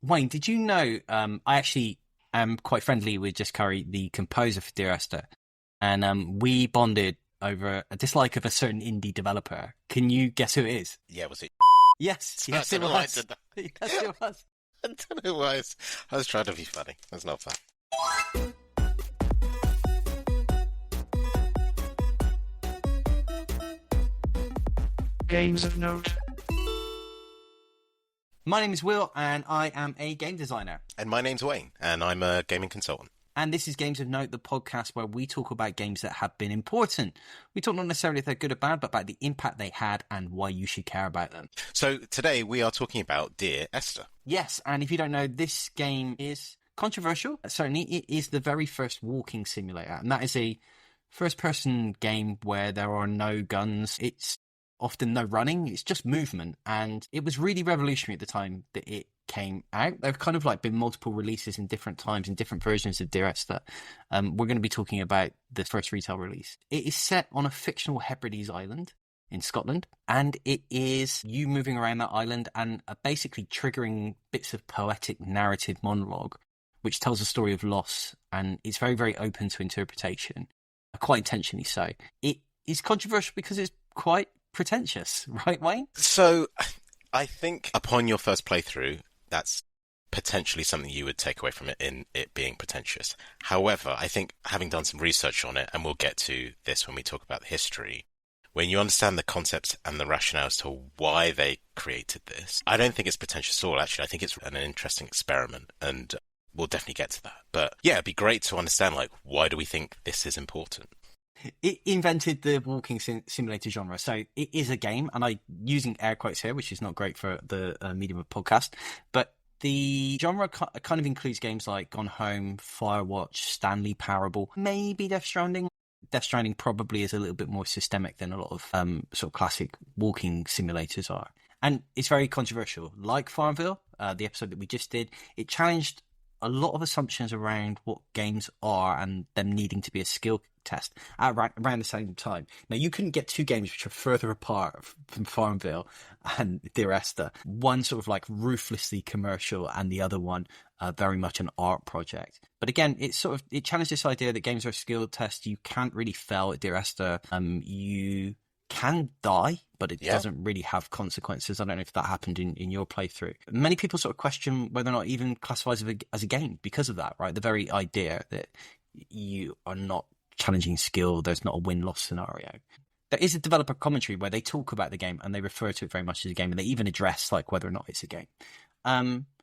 Wayne, did you know I actually am quite friendly with Just Curry, the composer for Dear Esther, and we bonded over a dislike of a certain indie developer. Can you guess who it is? Yeah, was it? Yes, I yes, don't it know why I was. did that. Yes, it was. I don't know why. I was trying to be funny. That's not fun. Games of note. My name is Will, and I am a game designer. And my name's Wayne, and I'm a gaming consultant. And this is Games of Note, the podcast where we talk about games that have been important. We talk not necessarily if they're good or bad, but about the impact they had and why you should care about them. So today we are talking about Dear Esther. Yes, and if you don't know, this game is controversial. Certainly, it is the very first walking simulator, and that is a first-person game where there are no guns. It's often no running, it's just movement, and it was really revolutionary at the time that it came out. There have kind of like been multiple releases in different times, in different versions of Dear Esther. We're going to be talking about the first retail release. It is set on a fictional Hebridean island in Scotland, and it is you moving around that island and basically triggering bits of poetic narrative monologue, which tells a story of loss, and it's very, very open to interpretation, quite intentionally so. It is controversial because it's quite pretentious, right, Wayne? So I think upon your first playthrough, that's potentially something you would take away from it in it being pretentious. However, I think having done some research on it, and we'll get to this when we talk about the history, when you understand the concepts and the rationale as to why they created this, I don't think it's pretentious at all, actually. I think it's an interesting experiment, and we'll definitely get to that. But yeah, it'd be great to understand, like, why do we think this is important? It invented the walking simulator genre. So it is a game, and I'm using air quotes here, which is not great for the medium of podcast. But the genre kind of includes games like Gone Home, Firewatch, Stanley Parable, maybe Death Stranding. Death Stranding probably is a little bit more systemic than a lot of sort of classic walking simulators are. And it's very controversial. Like Farmville, the episode that we just did, it challenged a lot of assumptions around what games are and them needing to be a skill test at around the same time. Now, you couldn't get two games which are further apart from Farmville and Dear Esther. One sort of like ruthlessly commercial, and the other one very much an art project. But again, it challenged this idea that games are a skill test. You can't really fail at Dear Esther. You can die, but it doesn't really have consequences. I don't know if that happened in your playthrough. Many people sort of question whether or not it even classifies as a game because of that, right? The very idea that you are not challenging skill, there's not a win-loss scenario. There is a developer commentary where they talk about the game and they refer to it very much as a game, and they even address like whether or not it's a game.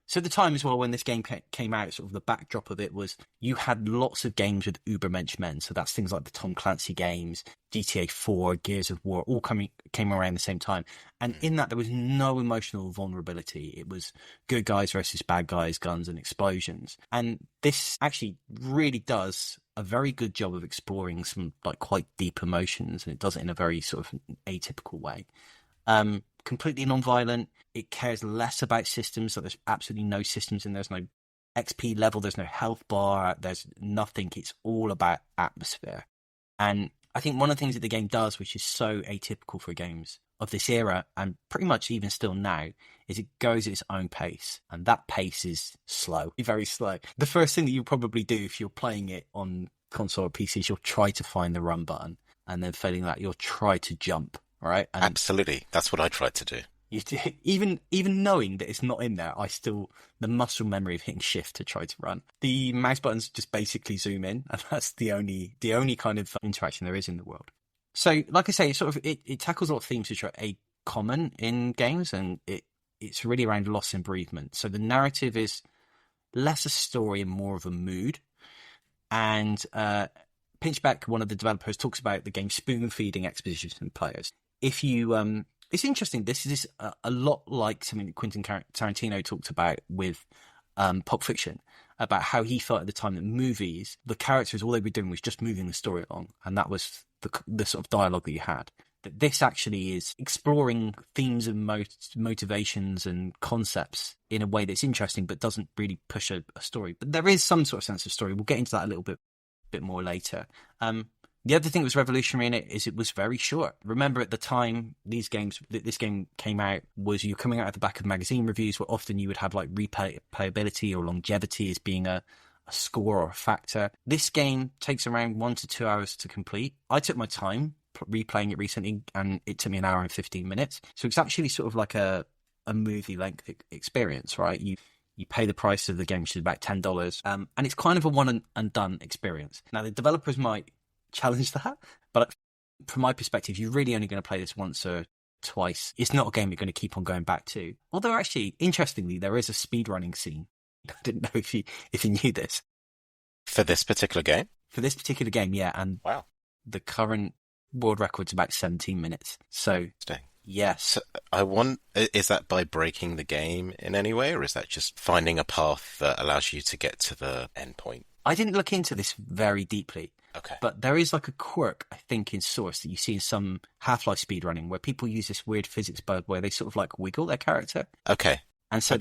So at the time as well, when this game came out, sort of the backdrop of it was you had lots of games with Ubermensch men. So that's things like the Tom Clancy games, GTA 4, Gears of War, all came around the same time. And in that, there was no emotional vulnerability. It was good guys versus bad guys, guns and explosions. And this actually really does a very good job of exploring some like quite deep emotions, and it does it in a very sort of atypical way. Completely non-violent. It cares less about systems, so there's absolutely no systems in there. There's no XP level, there's no health bar, there's nothing. It's all about atmosphere. And I think one of the things that the game does, which is so atypical for games of this era, and pretty much even still now, is it goes at its own pace. And that pace is slow, very slow. The first thing that you'll probably do if you're playing it on console or PC is you'll try to find the run button. And then failing that, you'll try to jump. Right? And absolutely. That's what I tried to do. You even knowing that it's not in there, the muscle memory of hitting shift to try to run. The mouse buttons just basically zoom in, and that's the only kind of interaction there is in the world. So, like I say, it tackles a lot of themes which are common in games, and it's really around loss and bereavement. So the narrative is less a story and more of a mood. And Pinchbeck, one of the developers, talks about the game spoon-feeding exposition to players. If you, it's interesting. This is a lot like something that Quentin Tarantino talked about with Pulp Fiction, about how he felt at the time that movies, the characters, all they were doing was just moving the story along, and that was the sort of dialogue that you had. That this actually is exploring themes and motivations and concepts in a way that's interesting, but doesn't really push a story. But there is some sort of sense of story. We'll get into that a little bit more later. The other thing that was revolutionary in it is it was very short. Remember, at the time this game came out, was you coming out at the back of magazine reviews where often you would have like replayability or longevity as being a score or a factor. This game takes around 1 to 2 hours to complete. I took my time replaying it recently, and it took me an hour and 15 minutes. So it's actually sort of like a movie length experience, right? You pay the price of the game, which is about $10, and it's kind of a one and done experience. Now, the developers might challenge that, but from my perspective, you're really only going to play this once or twice. It's not a game you're going to keep on going back to. Although, actually, interestingly, there is a speedrunning scene. I didn't know if you knew this. For this particular game? For this particular game, yeah. And wow, the current world record's about 17 minutes. So, yes. So is that by breaking the game in any way, or is that just finding a path that allows you to get to the end point? I didn't look into this very deeply. Okay. But there is like a quirk, I think, in Source that you see in some Half-Life speedrunning where people use this weird physics bug where they sort of like wiggle their character. Okay. And so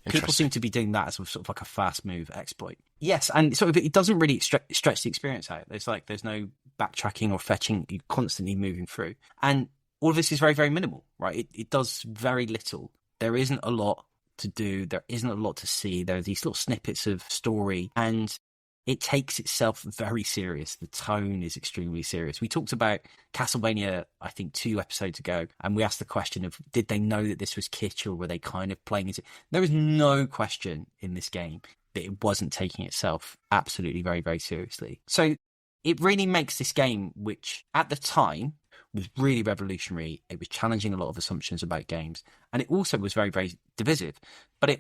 people seem to be doing that as sort of like a fast move exploit. Yes, and sort of it doesn't really stretch the experience out. There's no backtracking or fetching. You're constantly moving through. And all of this is very, very minimal, right? It does very little. There isn't a lot to do. There isn't a lot to see. There are these little snippets of story, and it takes itself very serious. The tone is extremely serious. We talked about Castlevania, I think, 2 episodes ago, and we asked the question of, did they know that this was kitsch, or were they kind of playing it? There is no question in this game that it wasn't taking itself absolutely very, very seriously. So it really makes this game, which at the time was really revolutionary. It was challenging a lot of assumptions about games, and it also was very, very divisive. But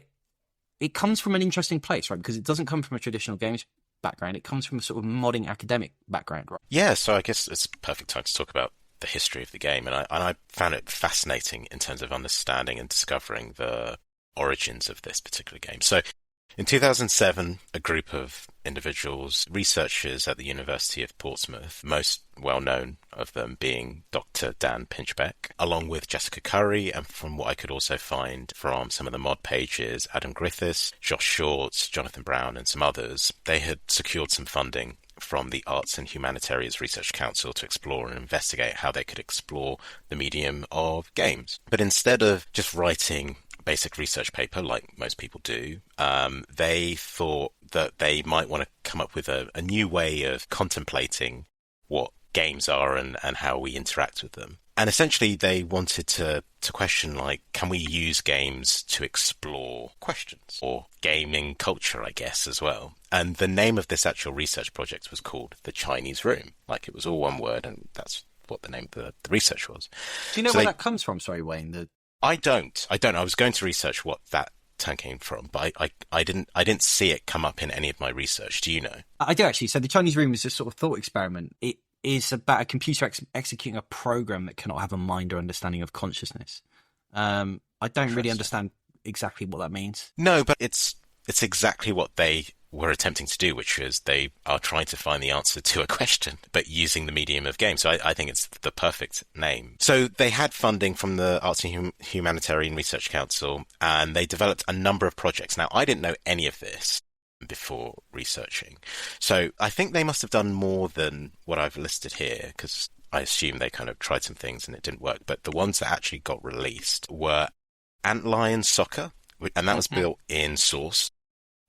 it comes from an interesting place, right? Because it doesn't come from a traditional games background. It comes from a sort of modding academic background, right? Yeah, so I guess it's a perfect time to talk about the history of the game, and I found it fascinating in terms of understanding and discovering the origins of this particular game. So in 2007, a group of individuals, researchers at the University of Portsmouth, most well-known of them being Dr. Dan Pinchbeck, along with Jessica Curry, and from what I could also find from some of the mod pages, Adam Griffiths, Josh Short, Jonathan Brown, and some others, they had secured some funding from the Arts and Humanitarians Research Council to explore and investigate how they could explore the medium of games. But instead of just writing basic research paper like most people do, they thought that they might want to come up with a new way of contemplating what games are and how we interact with them. And essentially they wanted to question, like, can we use games to explore questions or gaming culture, I guess, as well. And the name of this actual research project was called The Chinese Room. Like, it was all one word, and that's what the name of the research was. Do you know where that comes from? Sorry, Wayne. I don't. I was going to research what that term came from, but I didn't see it come up in any of my research. Do you know? I do, actually. So the Chinese Room is a sort of thought experiment. It is about a computer executing a program that cannot have a mind or understanding of consciousness. I don't really understand exactly what that means. No, but it's exactly what they were attempting to do, which is they are trying to find the answer to a question, but using the medium of games. So I think it's the perfect name. So they had funding from the Arts and Humanitarian Research Council, and they developed a number of projects. Now, I didn't know any of this before researching. So I think they must have done more than what I've listed here, because I assume they kind of tried some things and it didn't work. But the ones that actually got released were Antlion Soccer, and that was built in Source.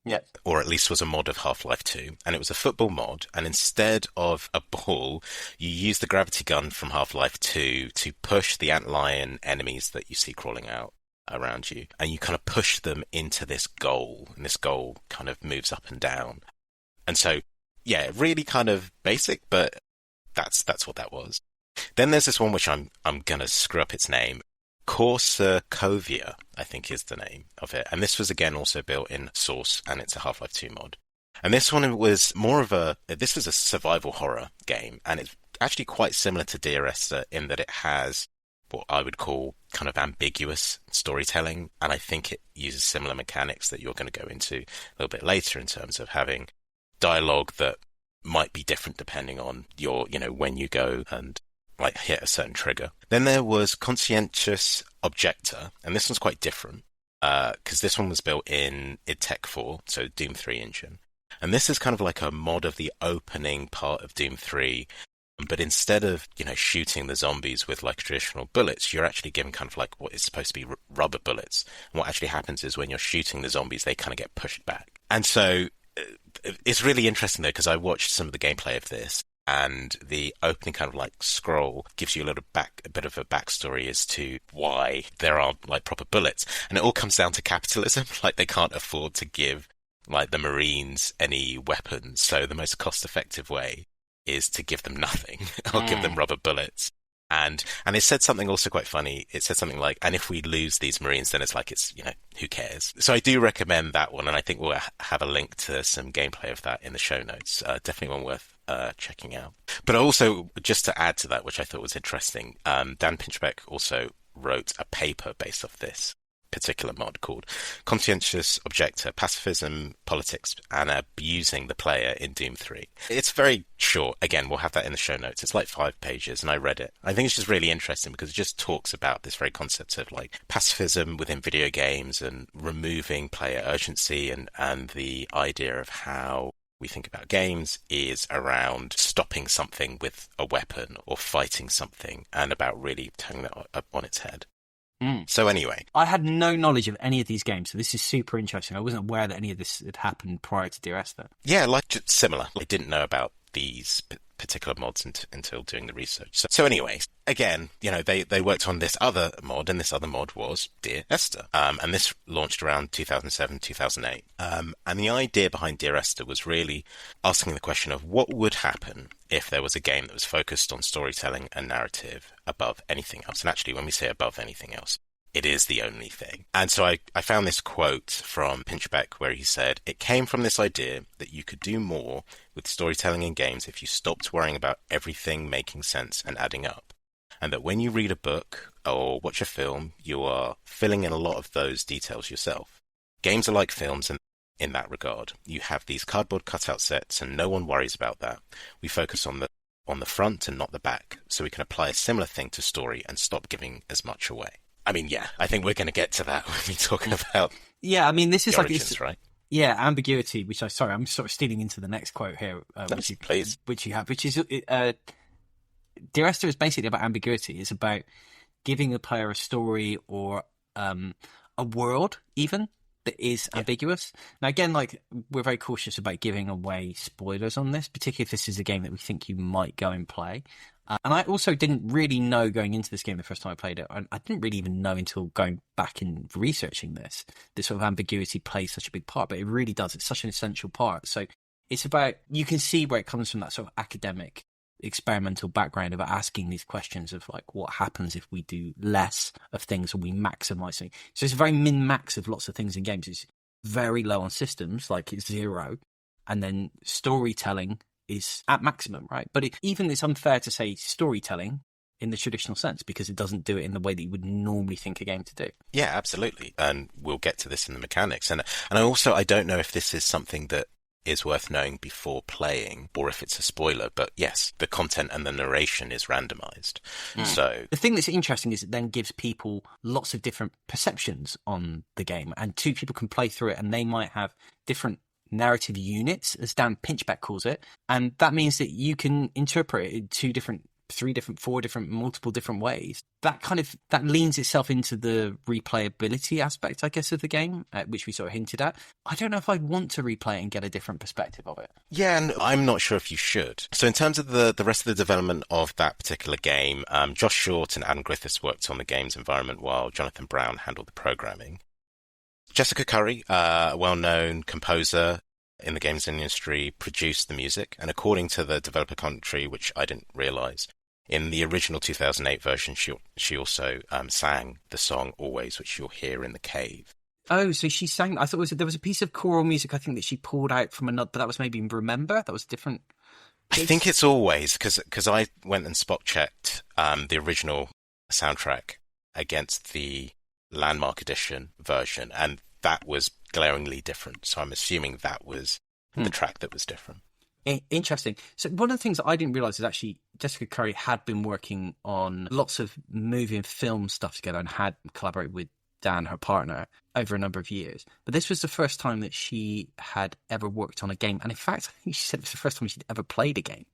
Yep. Or at least was a mod of Half-Life 2, and it was a football mod, and instead of a ball, you use the gravity gun from Half-Life 2 to push the antlion enemies that you see crawling out around you, and you kind of push them into this goal, and this goal kind of moves up and down. And so, yeah, really kind of basic, but that's what that was. Then there's this one which I'm gonna screw up its name. Korsakova, I think is the name of it. And this was again also built in Source, and it's a Half-Life 2 mod. And this one was this was a survival horror game, and it's actually quite similar to Dear Esther in that it has what I would call kind of ambiguous storytelling, and I think it uses similar mechanics that you're going to go into a little bit later in terms of having dialogue that might be different depending on your, when you go and like hit a certain trigger. Then there was Conscientious Objector, and this one's quite different because this one was built in id Tech 4, so Doom 3 engine. And this is kind of like a mod of the opening part of Doom 3, But instead of, shooting the zombies with like traditional bullets, you're actually given kind of like what is supposed to be rubber bullets. And what actually happens is when you're shooting the zombies, they kind of get pushed back. And so it's really interesting though, because I watched some of the gameplay of this, and the opening kind of like scroll gives you a bit of a backstory as to why there aren't like proper bullets. And it all comes down to capitalism. Like they can't afford to give like the Marines any weapons. So the most cost effective way is to give them nothing or give them rubber bullets. And it said something also quite funny. It said something like, and if we lose these Marines, then it's like, who cares? So I do recommend that one. And I think we'll have a link to some gameplay of that in the show notes. Definitely one worth checking out. But also, just to add to that, which I thought was interesting, Dan Pinchbeck also wrote a paper based off this particular mod called Conscientious Objector, Pacifism, Politics, and Abusing the Player in Doom 3. It's very short. Again, we'll have that in the show notes. It's like 5 pages, and I read it. I think it's just really interesting because it just talks about this very concept of like pacifism within video games and removing player urgency and the idea of how we think about games is around stopping something with a weapon or fighting something, and about really turning that up on its head. So anyway, I had no knowledge of any of these games, so this is super interesting. I wasn't aware that any of this had happened prior to Dear Esther. Yeah, similar. I didn't know about these particular mods until doing the research. So anyway, again, they worked on this other mod, and this other mod was Dear Esther. And this launched around 2007, 2008. And the idea behind Dear Esther was really asking the question of what would happen if there was a game that was focused on storytelling and narrative above anything else. And actually, when we say above anything else, it is the only thing. And so I found this quote from Pinchbeck where he said, "It came from this idea that you could do more with storytelling in games if you stopped worrying about everything making sense and adding up. And that when you read a book or watch a film, you are filling in a lot of those details yourself. Games are like films in that regard. You have these cardboard cutout sets and no one worries about that. We focus on the front and not the back, so we can apply a similar thing to story and stop giving as much away." I mean, yeah, I think we're going to get to that when we talk about this is origins, right? Yeah, ambiguity, I'm sort of stealing into the next quote here, which you have, which is, Dear Esther is basically about ambiguity. It's about giving the player a story or a world, even, that is ambiguous. Now, again, we're very cautious about giving away spoilers on this, particularly if this is a game that we think you might go and play. And I also didn't really know going into this game the first time I played it. I didn't really even know until going back and researching this sort of ambiguity plays such a big part, but it really does. It's such an essential part. So it's about, you can see where it comes from, that sort of academic, experimental background about asking these questions of like, what happens if we do less of things or we maximize things. So it's a very min-max of lots of things in games. It's very low on systems, like it's 0. And then storytelling is at maximum, right? But it's unfair to say storytelling in the traditional sense because it doesn't do it in the way that you would normally think a game to do. Yeah, absolutely. And we'll get to this in the mechanics. And I don't know if this is something that is worth knowing before playing or if it's a spoiler, but yes, the content and the narration is randomized. So the thing that's interesting is it then gives people lots of different perceptions on the game, and 2 people can play through it and they might have different narrative units, as Dan Pinchbeck calls it, and that means that you can interpret it in 2 different, 3 different, 4 different, multiple different ways. That leans itself into the replayability aspect, I guess, of the game, which we sort of hinted at. I don't know if I'd want to replay it and get a different perspective of it. Yeah, and I'm not sure if you should. So in terms of the rest of the development of that particular game, Josh Short and Adam Griffiths worked on the game's environment while Jonathan Brown handled the programming. Jessica Curry, a well-known composer in the games industry, produced the music, and according to the developer commentary, which I didn't realise, in the original 2008 version, she also sang the song Always, which you'll hear in the cave. Oh, so she sang, I thought there was a piece of choral music, I think, that she pulled out from another, but that was maybe Remember? That was a different piece? I think it's Always, because I went and spot-checked the original soundtrack against the Landmark Edition version, and that was glaringly different. So I'm assuming that was the track that was different. Interesting. So one of the things that I didn't realise is actually Jessica Curry had been working on lots of movie and film stuff together and had collaborated with Dan, her partner, over a number of years. But this was the first time that she had ever worked on a game. And in fact, I think she said it was the first time she'd ever played a game.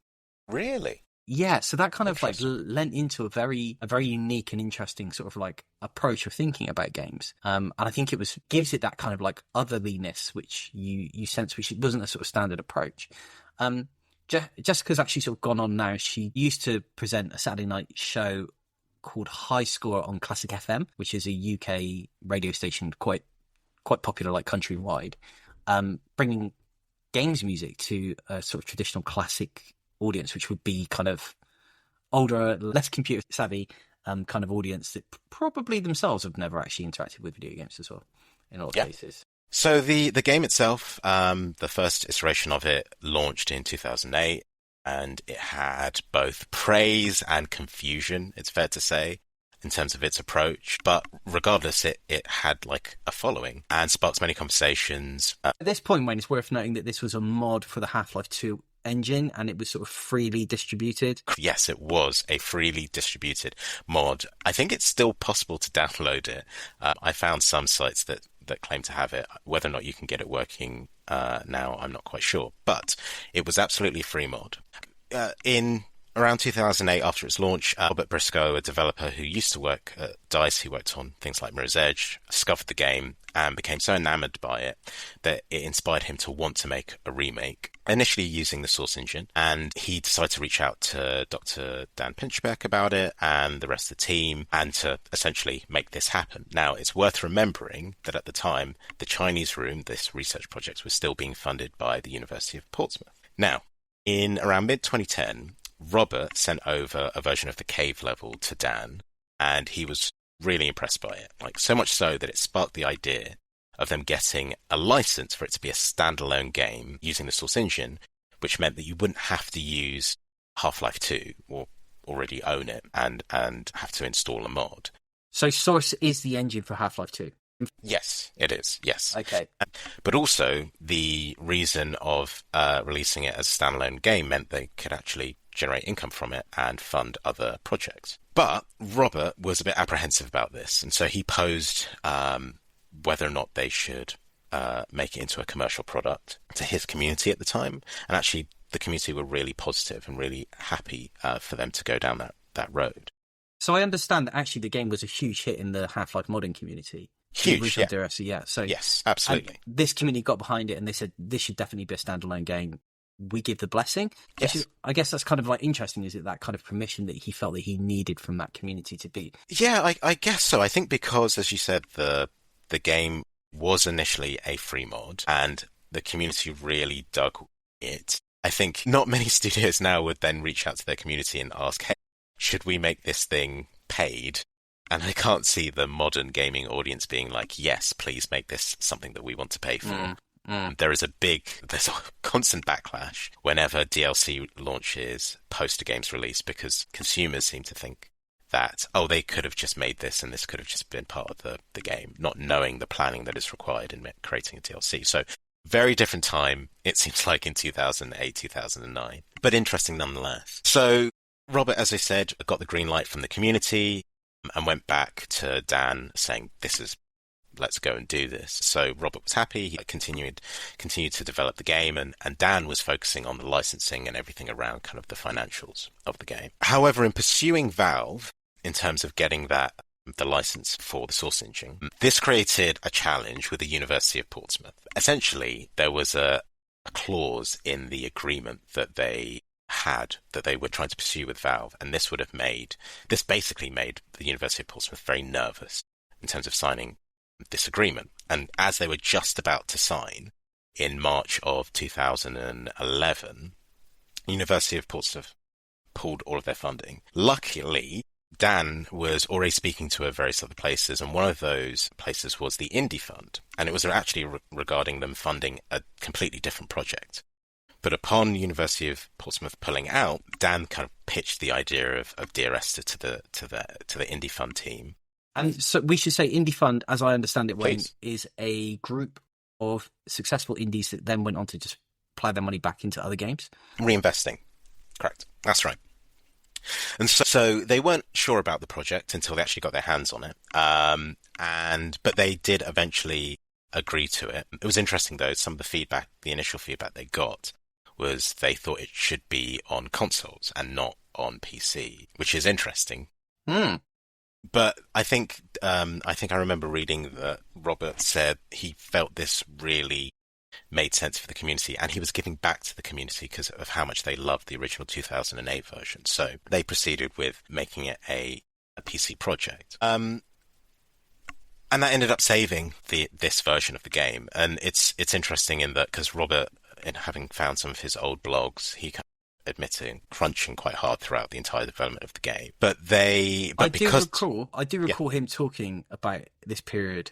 Really? Yeah, so that kind of like Interesting. lent into a very unique and interesting sort of like approach of thinking about games. And I think it gives it that kind of like otherliness, which you sense, which wasn't a sort of standard approach. Jessica's actually sort of gone on now. She used to present a Saturday night show called High Score on Classic FM, which is a UK radio station quite popular, like countrywide, bringing games music to a sort of traditional classic audience, which would be kind of older, less computer savvy kind of audience that probably themselves have never actually interacted with video games as well, in a lot of cases. So the game itself, the first iteration of it launched in 2008, and it had both praise and confusion, it's fair to say, in terms of its approach. But regardless, it had like a following and sparked many conversations. At this point, Wayne, it's worth noting that this was a mod for the Half-Life 2 engine, and it was sort of freely distributed. Yes, it was a freely distributed mod. I think it's still possible to download it. I found some sites that claim to have it. Whether or not you can get it working now, I'm not quite sure. But it was absolutely a free mod. In around 2008, after its launch, Robert Briscoe, a developer who used to work at DICE, who worked on things like Mirror's Edge, discovered the game and became so enamored by it that it inspired him to want to make a remake, initially using the Source engine. And he decided to reach out to Dr. Dan Pinchbeck about it and the rest of the team, and to essentially make this happen. Now, it's worth remembering that at the time, the Chinese Room, this research project, was still being funded by the University of Portsmouth. Now, in around mid-2010, Robert sent over a version of the cave level to Dan, and he was really impressed by it. Like, so much so that it sparked the idea of them getting a license for it to be a standalone game using the Source engine, which meant that you wouldn't have to use Half-Life 2 or already own it and have to install a mod. So Source is the engine for Half-Life 2? Yes, it is. Yes. Okay. But also, the reason of releasing it as a standalone game meant they could actually generate income from it and fund other projects. But Robert was a bit apprehensive about this, and so he posed whether or not they should make it into a commercial product to his community at the time. And actually, the community were really positive and really happy for them to go down that road. So I understand that actually the game was a huge hit in the Half-Life modding community. Huge, yeah. Dear Esther, yeah. So yes, absolutely. This community got behind it and they said, this should definitely be a standalone game. We give the blessing. Yes. I guess that's kind of like interesting, is it, that kind of permission that he felt that he needed from that community to be? Yeah, I guess so. I think because, as you said, the game was initially a free mod and the community really dug it. I think not many studios now would then reach out to their community and ask, hey, should we make this thing paid? And I can't see the modern gaming audience being like, yes, please make this something that we want to pay for. There's a constant backlash whenever DLC launches post a game's release, because consumers seem to think that, oh, they could have just made this and this could have just been part of the game, not knowing the planning that is required in creating a DLC. So very different time, it seems like, in 2008, 2009, but interesting nonetheless. So Robert, as I said, got the green light from the community and went back to Dan saying, let's go and do this. So Robert was happy. He continued to develop the game, and Dan was focusing on the licensing and everything around kind of the financials of the game. However, in pursuing Valve, in terms of getting the license for the Source engine, this created a challenge with the University of Portsmouth. Essentially, there was a clause in the agreement that they were trying to pursue with Valve, and this basically made the University of Portsmouth very nervous in terms of signing this agreement. And as they were just about to sign in March of 2011, University of Portsmouth pulled all of their funding. Luckily, Dan was already speaking to various other places, and one of those places was the Indie Fund, and it was actually regarding them funding a completely different project. But upon University of Portsmouth pulling out, Dan kind of pitched the idea of Dear Esther to the Indie Fund team. And so we should say Indie Fund, as I understand it, Wayne, is a group of successful indies that then went on to just apply their money back into other games. Reinvesting. Correct. That's right. And so they weren't sure about the project until they actually got their hands on it. But they did eventually agree to it. It was interesting, though, some of the initial feedback they got was they thought it should be on consoles and not on PC, which is interesting. Hmm. But I think I remember reading that Robert said he felt this really made sense for the community, and he was giving back to the community because of how much they loved the original 2008 version. So they proceeded with making it a PC project. And that ended up saving this version of the game. And it's interesting in that because Robert, in having found some of his old blogs, he admitting crunching quite hard throughout the entire development of the game. I do recall him talking about this period.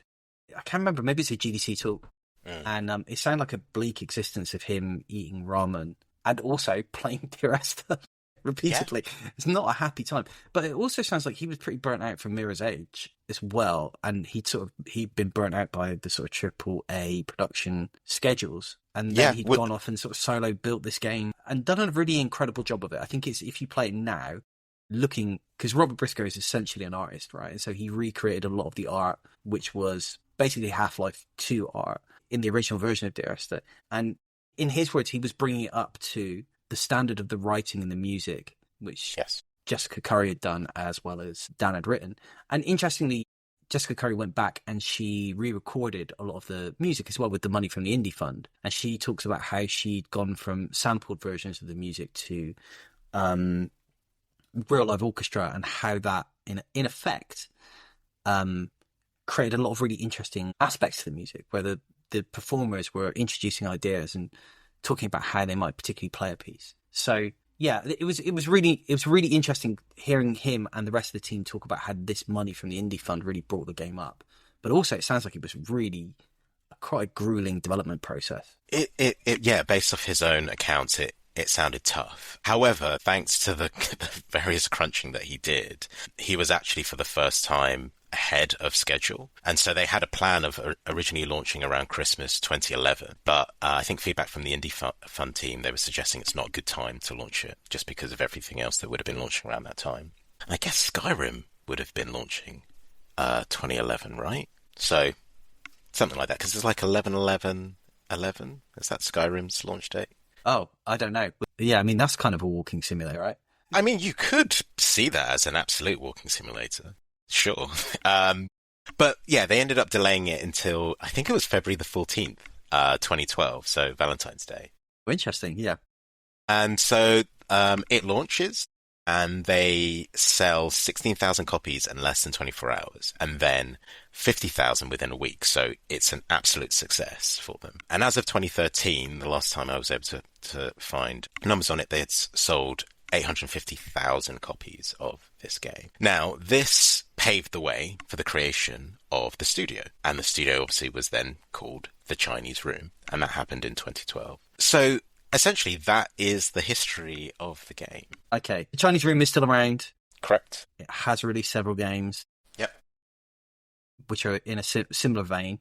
I can't remember, maybe it's a GDC talk. And it sounded like a bleak existence of him eating ramen and also playing Dear Esther repeatedly. Yeah. It's not a happy time. But it also sounds like he was pretty burnt out from Mirror's Edge as well. And he'd been burnt out by the sort of AAA production schedules. And then he'd gone off and sort of solo built this game and done a really incredible job of it. I think if you play it now, because Robert Briscoe is essentially an artist, right? And so he recreated a lot of the art, which was basically Half-Life 2 art in the original version of Dear Esther. And in his words, he was bringing it up to the standard of the writing and the music, which Jessica Curry had done as well as Dan had written. And interestingly, Jessica Curry went back and she re-recorded a lot of the music as well with the money from the Indie Fund. And she talks about how she'd gone from sampled versions of the music to real live orchestra, and how that, in effect, created a lot of really interesting aspects to the music, where the performers were introducing ideas and talking about how they might particularly play a piece. So yeah, it was really interesting hearing him and the rest of the team talk about how this money from the Indie Fund really brought the game up. But also, it sounds like it was really quite a grueling development process. Based off his own accounts, it sounded tough. However, thanks to the various crunching that he did, he was actually for the first time ahead of schedule. And so they had a plan of originally launching around Christmas 2011. But I think feedback from the Indie Fund team, they were suggesting it's not a good time to launch it just because of everything else that would have been launching around that time. And I guess Skyrim would have been launching 2011, right? So something like that, because it's like 11/11/11. Is that Skyrim's launch date? Oh, I don't know. Yeah, I mean, that's kind of a walking simulator, right? I mean, you could see that as an absolute walking simulator. Sure. But yeah, they ended up delaying it until, I think it was February the 14th, 2012. So Valentine's Day. Interesting. Yeah. And so, it launches and they sell 16,000 copies in less than 24 hours and then 50,000 within a week. So it's an absolute success for them. And as of 2013, the last time I was able to find numbers on it, they had sold 850,000 copies of this game. Now, this paved the way for the creation of the studio. And the studio obviously was then called The Chinese Room. And that happened in 2012. So essentially, that is the history of the game. Okay. The Chinese Room is still around. Correct. It has released several games. Yep. Which are in a similar vein.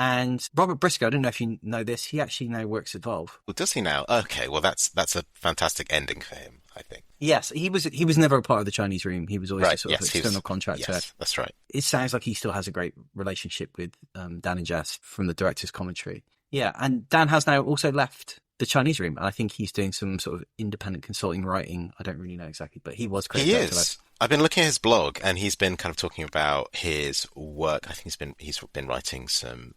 And Robert Briscoe, I don't know if you know this, he actually now works at Valve. Well, does he now? Okay, well, that's a fantastic ending for him, I think. Yes, he was never a part of the Chinese Room. He was always a sort of external contractor. Yes, that's right. It sounds like he still has a great relationship with Dan and Jess from the director's commentary. Yeah, and Dan has now also left the Chinese Room, and I think he's doing some sort of independent consulting writing. I don't really know exactly, but he was creative director. He is. I've been looking at his blog, and he's been kind of talking about his work. I think he's been writing some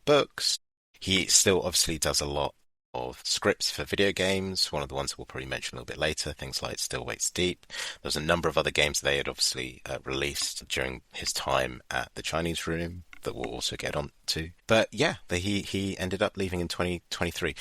books. He still obviously does a lot of scripts for video games. One of the ones we'll probably mention a little bit later, things like Still Waits Deep. There's a number of other games they had obviously released during his time at the Chinese Room that we'll also get on to. But yeah, he ended up leaving in 2023.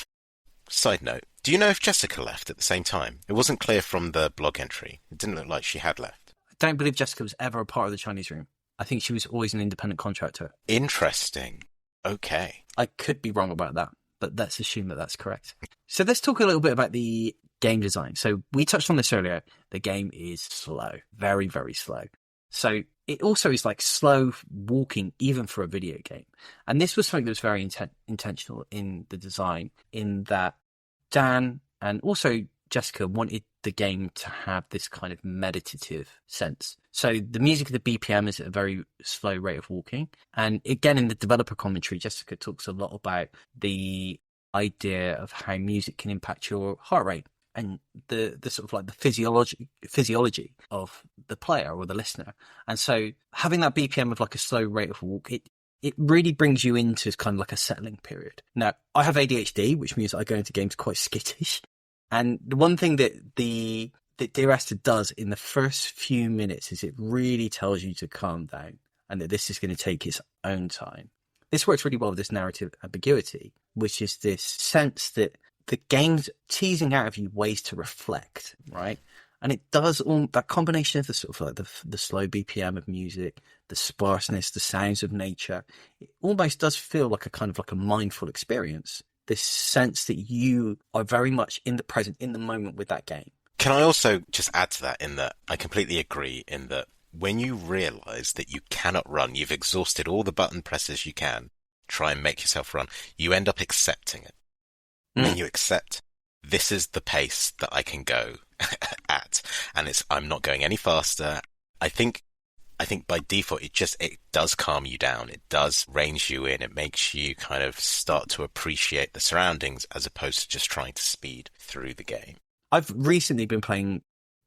Side note, do you know if Jessica left at the same time? It wasn't clear from the blog entry. It didn't look like she had left. I don't believe Jessica was ever a part of the Chinese Room. I think she was always an independent contractor. Interesting. Okay. I could be wrong about that, but let's assume that that's correct. So let's talk a little bit about the game design. So we touched on this earlier. The game is slow. Very, very slow. So it also is like slow walking, even for a video game. And this was something that was very intentional in the design, in that Dan and also Jessica wanted the game to have this kind of meditative sense. So the music of the BPM is at a very slow rate of walking. And again, in the developer commentary, Jessica talks a lot about the idea of how music can impact your heart rate and the sort of like the physiology of the player or the listener. And so having that BPM of like a slow rate of walk, it really brings you into kind of like a settling period. Now, I have ADHD, which means I go into games quite skittish. And the one thing that Dear Esther does in the first few minutes is it really tells you to calm down and that this is going to take its own time. This works really well with this narrative ambiguity, which is this sense that the game's teasing out of you ways to reflect, right? And it does all that combination of the sort of like the slow BPM of music, the sparseness, the sounds of nature. It almost does feel like a kind of like a mindful experience. This sense that you are very much in the present, in the moment with that game. Can I also just add to that in that I completely agree in that when you realise that you cannot run, you've exhausted all the button presses you can, try and make yourself run, you end up accepting it. And you accept this is the pace that I can go at, and I'm not going any faster. I think by default it does calm you down. It does reins you in. It makes you kind of start to appreciate the surroundings as opposed to just trying to speed through the game. I've recently been playing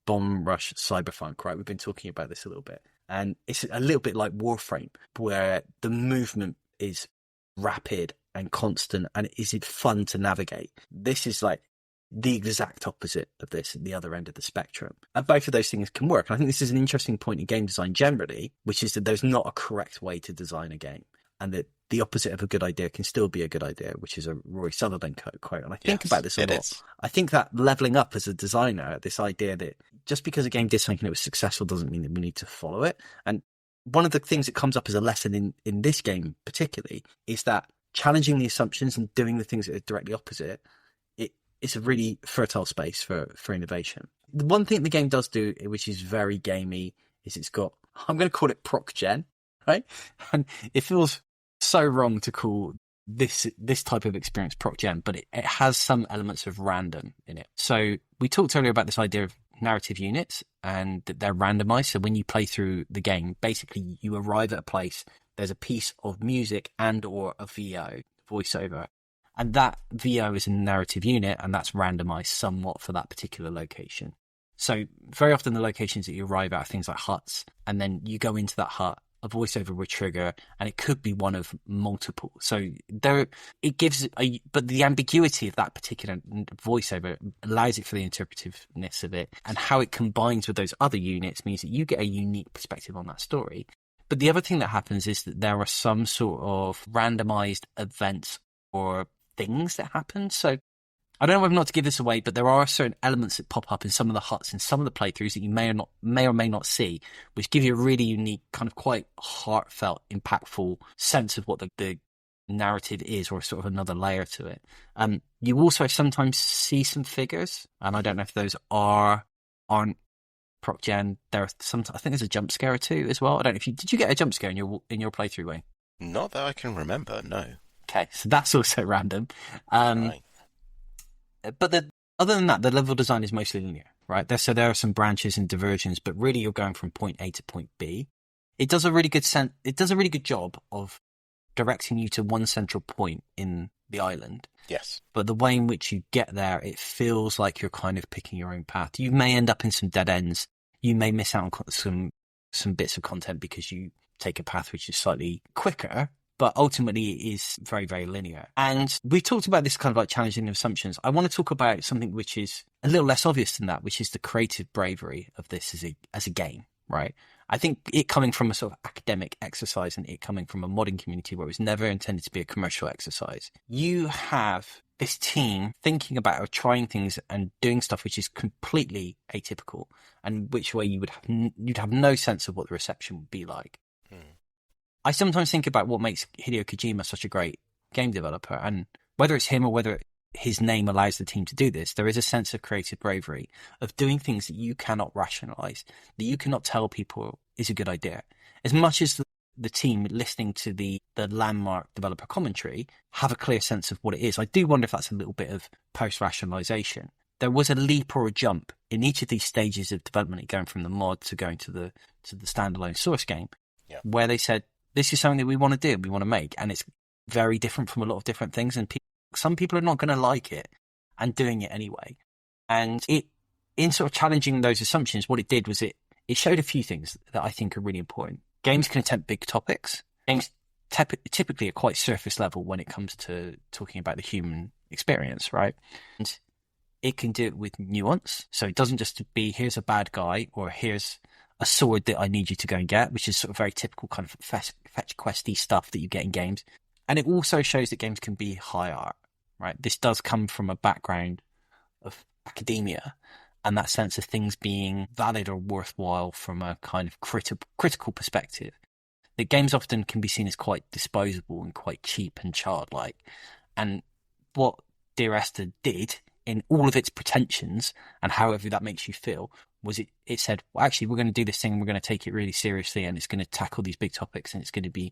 Bomb Rush Cyberpunk, right? We've been talking about this a little bit, and it's a little bit like Warframe, where the movement is rapid and constant, and is it fun to navigate? This is like the exact opposite of this at the other end of the spectrum. And both of those things can work. And I think this is an interesting point in game design generally, which is that there's not a correct way to design a game, and that the opposite of a good idea can still be a good idea, which is a Roy Sutherland quote. And I think about this a lot. I think that leveling up as a designer, this idea that just because a game did something that was successful doesn't mean that we need to follow it. And one of the things that comes up as a lesson in this game particularly is that challenging the assumptions and doing the things that are directly opposite, it's a really fertile space for innovation. The one thing the game does do, which is very gamey, is it's got, I'm going to call it proc gen, right? And it feels so wrong to call this type of experience proc gen, but it has some elements of random in it. So we talked earlier about this idea of narrative units and that they're randomized. So when you play through the game, basically you arrive at a place, there's a piece of music and or a VO, voiceover, and that VO is a narrative unit, and that's randomized somewhat for that particular location. So very often the locations that you arrive at are things like huts, and then you go into that hut, a voiceover will trigger, and it could be one of multiple. So it gives but the ambiguity of that particular voiceover allows it for the interpretiveness of it, and how it combines with those other units means that you get a unique perspective on that story. But the other thing that happens is that there are some sort of randomized events or things that happen. So I don't know whether or not to give this away, but there are certain elements that pop up in some of the huts, in some of the playthroughs that you may or may not see, which give you a really unique, kind of quite heartfelt, impactful sense of what the narrative is, or sort of another layer to it. You also sometimes see some figures, and I don't know if those aren't proc gen. There are some. I think there's a jump scare or two as well. I don't know if did you get a jump scare in your playthrough, Wayne? Not that I can remember. No. Okay, so that's also random. Right. But other than that, the level design is mostly linear, right? So there are some branches and diversions, but really you're going from point A to point B. It does a really good job of directing you to one central point in the island. Yes. But the way in which you get there, it feels like you're kind of picking your own path. You may end up in some dead ends. You may miss out on some bits of content because you take a path which is slightly quicker, but ultimately it is very, very linear. And we talked about this kind of like challenging assumptions. I want to talk about something which is a little less obvious than that, which is the creative bravery of this as a game, right? I think it coming from a sort of academic exercise and it coming from a modding community where it was never intended to be a commercial exercise. You have this team thinking about or trying things and doing stuff which is completely atypical, and which way you'd have no sense of what the reception would be like. I sometimes think about what makes Hideo Kojima such a great game developer, and whether it's him or whether his name allows the team to do this, there is a sense of creative bravery of doing things that you cannot rationalize, that you cannot tell people is a good idea. As much as the team listening to the landmark developer commentary have a clear sense of what it is, I do wonder if that's a little bit of post-rationalization. There was a leap or a jump in each of these stages of development, going from the mod to going to the standalone source game, where they said, this is something that we want to do, we want to make, and it's very different from a lot of different things, and some people are not going to like it and doing it anyway. And in sort of challenging those assumptions, what it did was it showed a few things that I think are really important. Games can attempt big topics. Games typically are quite surface level when it comes to talking about the human experience, right? And it can do it with nuance. So it doesn't just be, here's a bad guy, or here's a sword that I need you to go and get, which is sort of very typical kind of fetch questy stuff that you get in games. And it also shows that games can be high art, right? This does come from a background of academia and that sense of things being valid or worthwhile from a kind of critical perspective. That games often can be seen as quite disposable and quite cheap and childlike. And what Dear Esther did, in all of its pretensions and however that makes you feel, was it said, well, actually, we're going to do this thing and we're going to take it really seriously, and it's going to tackle these big topics, and it's going to be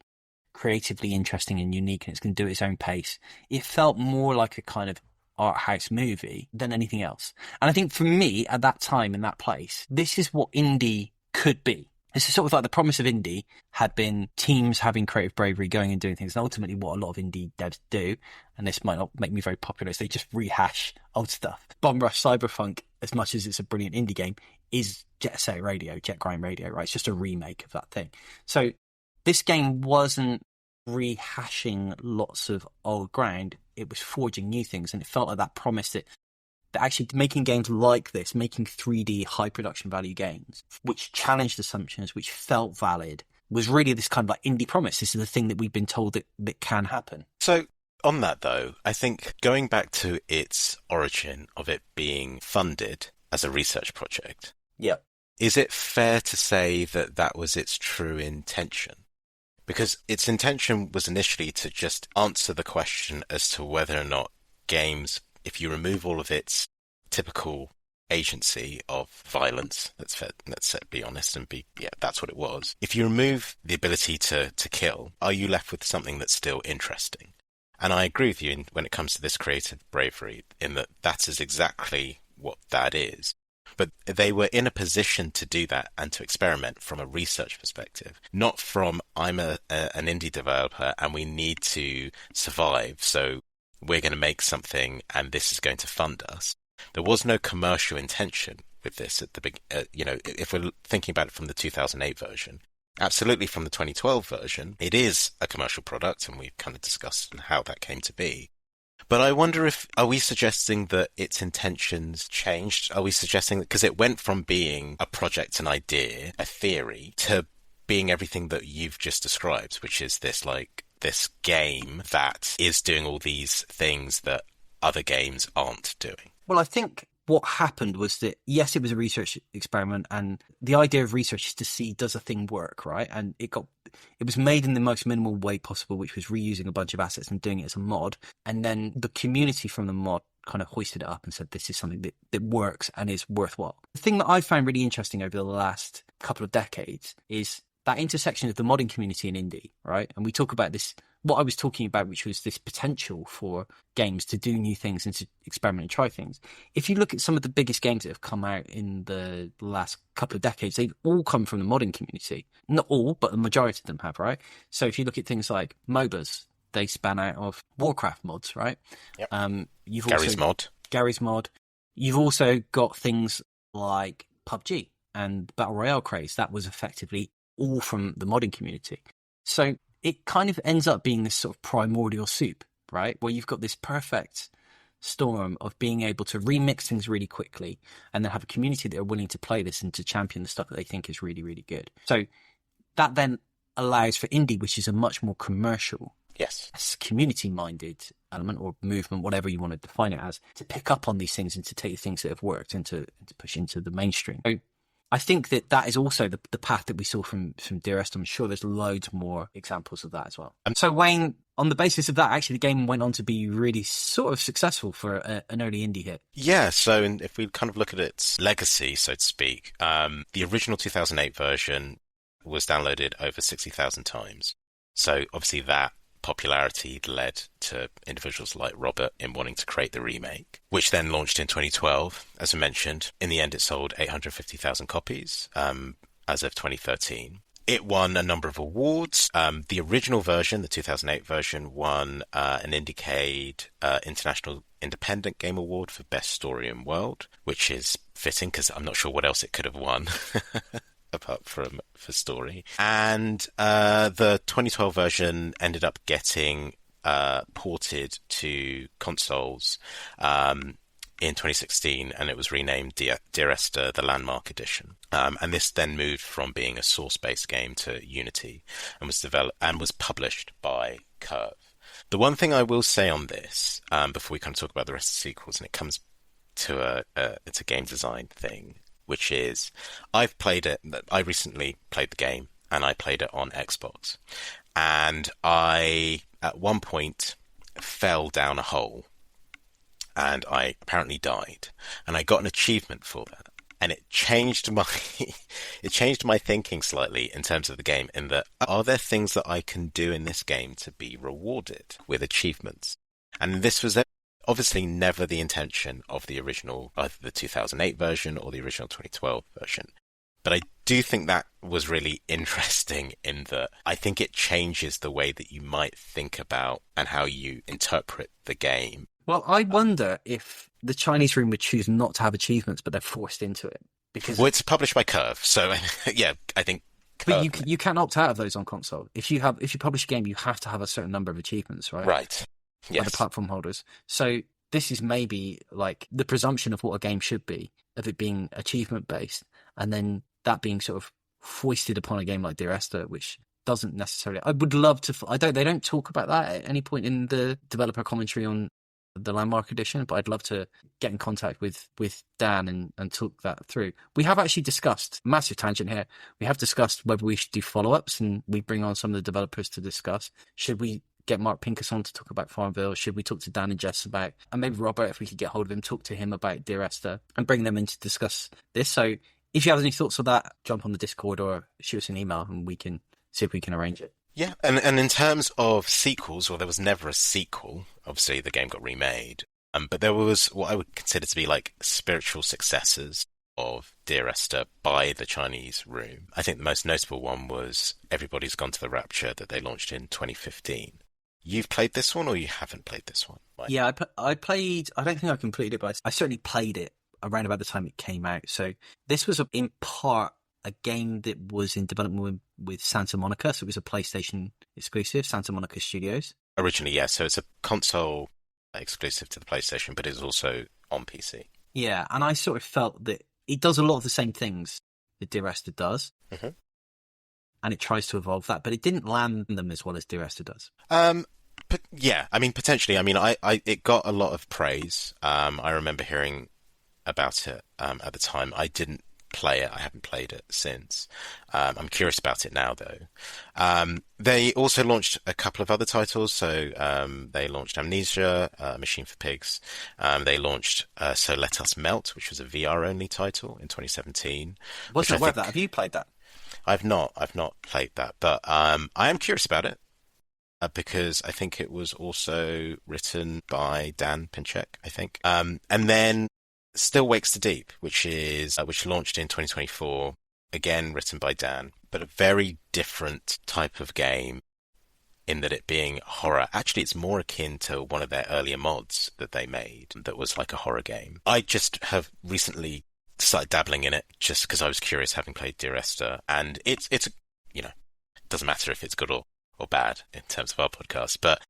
creatively interesting and unique, and it's going to do it its own pace. It felt more like a kind of art house movie than anything else. And I think for me, at that time, in that place, this is what indie could be. This is sort of like the promise of indie had been teams having creative bravery, going and doing things. And ultimately what a lot of indie devs do, and this might not make me very popular, is they just rehash old stuff. Bomb Rush Cyberpunk, as much as it's a brilliant indie game, is Jet Set Radio, Jet Grind Radio, right? It's just a remake of that thing. So this game wasn't rehashing lots of old ground. It was forging new things. And it felt like that promise that actually making games like this, making 3D high production value games, which challenged assumptions, which felt valid, was really this kind of like indie promise. This is the thing that we've been told that can happen. So on that though, I think going back to its origin of it being funded as a research project. Yeah. Is it fair to say that that was its true intention? Because its intention was initially to just answer the question as to whether or not games, if you remove all of its typical agency of violence, let's be honest and that's what it was. If you remove the ability to kill, are you left with something that's still interesting? And I agree with you when it comes to this creative bravery, in that is exactly what that is. But they were in a position to do that and to experiment from a research perspective, not from I'm an indie developer and we need to survive, so we're going to make something and this is going to fund us. There was no commercial intention with this at the big, if we're thinking about it from the 2008 version. Absolutely, from the 2012 version, it is a commercial product, and we've kind of discussed how that came to be. But I wonder are we suggesting that its intentions changed? Are we suggesting that, because it went from being a project, an idea, a theory, to being everything that you've just described, which is this game that is doing all these things that other games aren't doing? Well, I think what happened was that, yes, it was a research experiment, and the idea of research is to see, does a thing work, right? And it was made in the most minimal way possible, which was reusing a bunch of assets and doing it as a mod. And then the community from the mod kind of hoisted it up and said, this is something that works and is worthwhile. The thing that I found really interesting over the last couple of decades is that intersection of the modding community and indie, right? And we talk about this, what I was talking about, which was this potential for games to do new things and to experiment and try things. If you look at some of the biggest games that have come out in the last couple of decades, they've all come from the modding community. Not all, but the majority of them have, right? So if you look at things like MOBAs, they span out of Warcraft mods, right? Yep. Gary's mod. You've also got things like PUBG and Battle Royale craze. That was effectively all from the modding community. So it kind of ends up being this sort of primordial soup, right? Where you've got this perfect storm of being able to remix things really quickly and then have a community that are willing to play this and to champion the stuff that they think is really, really good. So that then allows for indie, which is a much more commercial, yes, community-minded element or movement, whatever you want to define it as, to pick up on these things and to take the things that have worked and to push into the mainstream. So I think that is also the path that we saw from Dear Esther. I'm sure there's loads more examples of that as well. So Wayne, on the basis of that, actually the game went on to be really sort of successful for an early indie hit. Yeah, so if we kind of look at its legacy, so to speak, the original 2008 version was downloaded over 60,000 times. So obviously that popularity led to individuals like Robert in wanting to create the remake, which then launched in 2012. As I mentioned, in the end it sold 850,000 copies as of 2013. It won a number of awards. The original version, the 2008 version, won an Indiecade International Independent Game Award for Best Story in World, which is fitting because I'm not sure what else it could have won apart from for story. And the 2012 version ended up getting ported to consoles in 2016, and it was renamed Dear Esther, the Landmark Edition. And this then moved from being a source-based game to Unity, and was developed and was published by Curve. The one thing I will say on this, before we kind of talk about the rest of the sequels, and it comes to it's a game design thing, which is I've played it. I recently played the game, and I played it on Xbox, and I at one point fell down a hole. And I apparently died, and I got an achievement for that, and it changed my thinking slightly in terms of the game. In that, are there things that I can do in this game to be rewarded with achievements? And this was obviously never the intention of the original, either the 2008 version or the original 2012 version. But I do think that was really interesting in that I think it changes the way that you might think about and how you interpret the game. Well, I wonder if the Chinese room would choose not to have achievements, but they're forced into it. Because it's published by Curve, so yeah, I think. Curve... But you can opt out of those on console. If you publish a game, you have to have a certain number of achievements, right? Right. Yes. By the platform holders. So this is maybe like the presumption of what a game should be, of it being achievement based, and then that being sort of foisted upon a game like Dear Esther, which doesn't necessarily. I would love to. They don't talk about that at any point in the developer commentary on the Landmark Edition, but I'd love to get in contact with Dan and talk that through. We have actually discussed, massive tangent here, we have discussed whether we should do follow-ups, and we bring on some of the developers to discuss. Should we get Mark Pincus on to talk about Farmville? Should we talk to Dan and Jess about, and maybe Robert, if we could get hold of him, talk to him about Dear Esther and bring them in to discuss this? So if you have any thoughts on that, jump on the Discord or shoot us an email and we can see if we can arrange it. Yeah, and in terms of sequels, well, there was never a sequel. Obviously, the game got remade. But there was what I would consider to be like spiritual successors of Dear Esther by the Chinese Room. I think the most notable one was Everybody's Gone to the Rapture that they launched in 2015. You've played this one or you haven't played this one? Mike? Yeah, I played, I don't think I completed it, but I certainly played it around about the time it came out. So this was in part a game that was in development with Santa Monica. So it was a PlayStation exclusive, Santa Monica Studios. Originally, yes. So it's a console exclusive to the PlayStation, but it's also on PC. Yeah, and I sort of felt that it does a lot of the same things that Dear Esther does. Mm-hmm. And it tries to evolve that, but it didn't land them as well as Dear Esther does. But yeah, I mean, potentially. I mean, it got a lot of praise. I remember hearing about it at the time. I didn't play it. I haven't played it since. I'm curious about it now, though. They also launched a couple of other titles. So they launched Amnesia, Machine for Pigs. They launched So Let Us Melt, which was a VR-only title in 2017. Wasn't aware of that. Have you played that? I've not played that, but I am curious about it because I think it was also written by Dan Pinchek, I think. And then Still Wakes the Deep, which launched in 2024, again written by Dan, but a very different type of game in that it being horror. Actually, it's more akin to one of their earlier mods that they made that was like a horror game. I just have recently started dabbling in it just because I was curious, having played Dear Esther, and it's you know, it doesn't matter if it's good or bad in terms of our podcast, but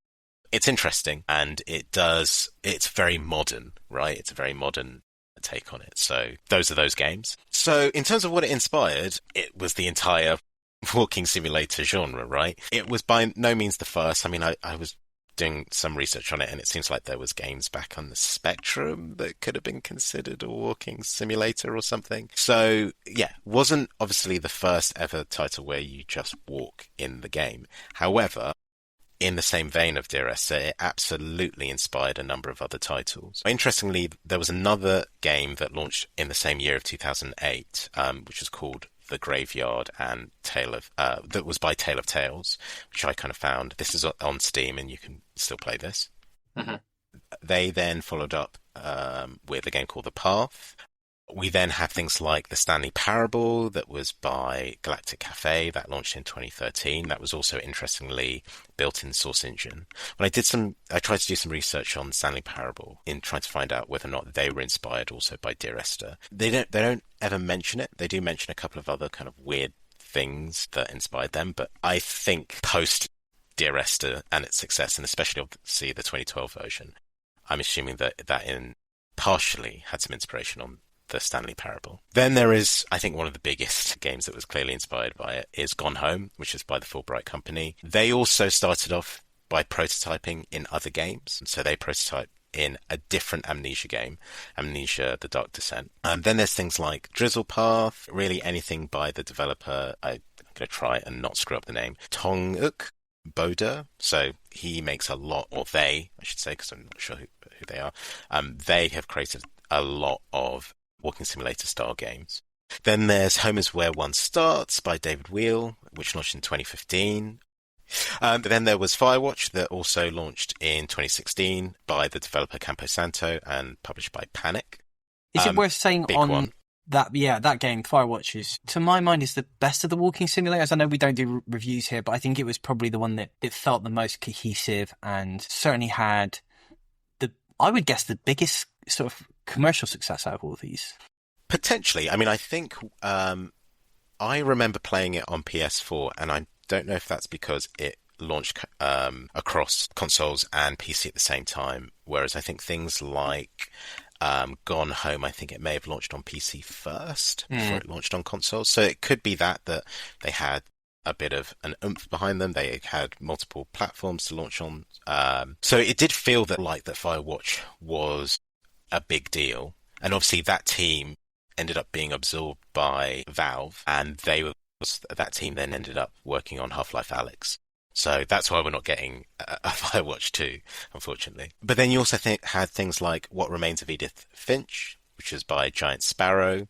it's interesting and it's very modern, right? It's a very modern take on it. So those are those games. So in terms of what it inspired, it was the entire walking simulator genre, right? It was by no means the first. I mean, I was doing some research on it, and it seems like there was games back on the Spectrum that could have been considered a walking simulator or something. So yeah, wasn't obviously the first ever title where you just walk in the game. However, in the same vein of Dear Esther, it absolutely inspired a number of other titles. Interestingly, there was another game that launched in the same year of 2008, which was called The Graveyard and that was by Tale of Tales, which I kind of found. This is on Steam and you can still play this. Mm-hmm. They then followed up with a game called The Path, We then have things like the Stanley Parable that was by Galactic Cafe that launched in 2013. That was also interestingly built in Source Engine. When I tried to do some research on Stanley Parable in trying to find out whether or not they were inspired also by Dear Esther. They don't ever mention it. They do mention a couple of other kind of weird things that inspired them, but I think post Dear Esther and its success, and especially obviously the 2012 version, I'm assuming that in partially had some inspiration on the Stanley Parable. Then there is, I think, one of the biggest games that was clearly inspired by it is Gone Home, which is by the Fulbright Company. They also started off by prototyping in other games. So they prototyped in a different Amnesia game, Amnesia: The Dark Descent. And then there's things like Drizzle Path, really anything by the developer, I'm going to try and not screw up the name, Tong-uk Boda. So he makes a lot, or they, I should say, because I'm not sure who they are. They have created a lot of walking simulator style games. Then there's Home is Where One Starts by David Wheel, which launched in 2015. Then there was Firewatch that also launched in 2016 by the developer Campo Santo and published by Panic. Is it worth saying on one. that game, Firewatch, is, to my mind, is the best of the walking simulators? I know we don't do reviews here, but I think it was probably the one that it felt the most cohesive and certainly had I would guess, the biggest sort of commercial success out of all of these. Potentially. I mean, I think I remember playing it on PS4, and I don't know if that's because it launched across consoles and PC at the same time, whereas I think things like Gone Home, I think it may have launched on PC first before it launched on consoles. So it could be that they had a bit of an oomph behind them. They had multiple platforms to launch on. So it did feel that Firewatch was a big deal. And obviously that team ended up being absorbed by Valve, and that team then ended up working on Half-Life Alyx. So that's why we're not getting a Firewatch 2, unfortunately. But then you also had things like What Remains of Edith Finch, which is by Giant Sparrow,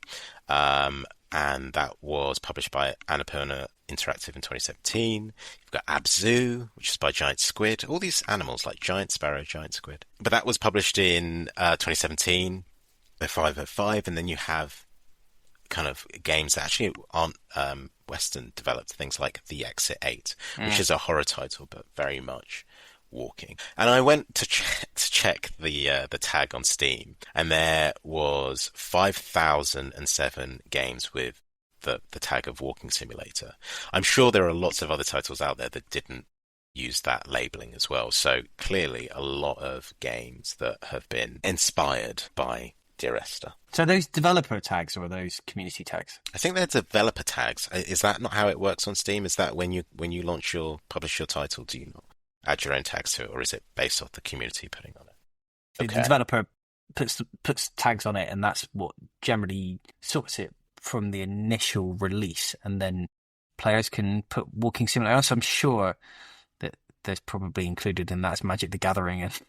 and that was published by Annapurna Interactive in 2017. You've got Abzu, which is by Giant Squid. All these animals like Giant Sparrow, Giant Squid. But that was published in 2017, the 505, and then you have kind of games that actually aren't Western developed, things like The Exit 8, which is a horror title, but very much walking. And I went to check the tag on Steam, and there was 5,007 games with the tag of walking simulator. I'm sure there are lots of other titles out there that didn't use that labeling as well. So clearly a lot of games that have been inspired by Dear Esther. So are those developer tags or are those community tags? I think they're developer tags. Is that not how it works on Steam? Is that when you publish your title, do you not add your own tags to it, or is it based off the community putting on it? Okay. The developer puts tags on it, and that's what generally sorts it from the initial release, and then players can put walking simulator. So I'm sure that there's probably included in that is Magic the Gathering and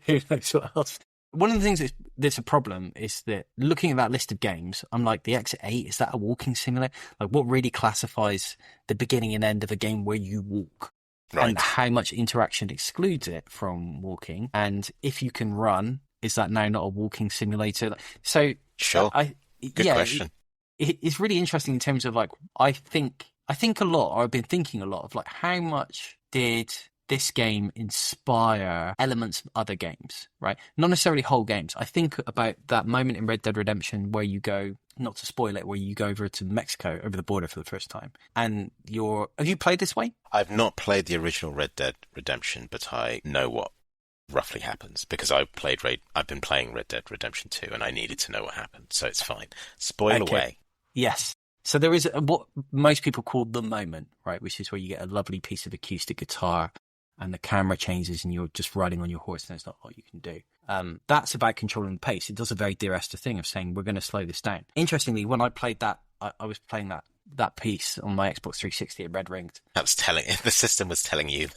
who knows what else. One of the things that's a problem is that looking at that list of games, I'm like, the Exit 8, is that a walking simulator? Like, what really classifies the beginning and end of a game where you walk? Right. And how much interaction excludes it from walking? And if you can run, is that now not a walking simulator? So, sure. Good question. It's really interesting in terms of, like, I think a lot, or I've been thinking a lot of, like, how much did this game inspire elements of other games, right? Not necessarily whole games. I think about that moment in Red Dead Redemption where you go, not to spoil it, where you go over to Mexico, over the border for the first time. And have you played this way? I've not played the original Red Dead Redemption, but I know what roughly happens because I've been playing Red Dead Redemption 2 and I needed to know what happened. So it's fine. Spoil away. Yes. So there is what most people call the moment, right? Which is where you get a lovely piece of acoustic guitar and the camera changes and you're just riding on your horse and there's not a lot you can do. That's about controlling the pace. It does a very Dear Esther thing of saying, we're going to slow this down. Interestingly, when I played that, I was playing that piece on my Xbox 360 at Red Ringed. That was the system was telling you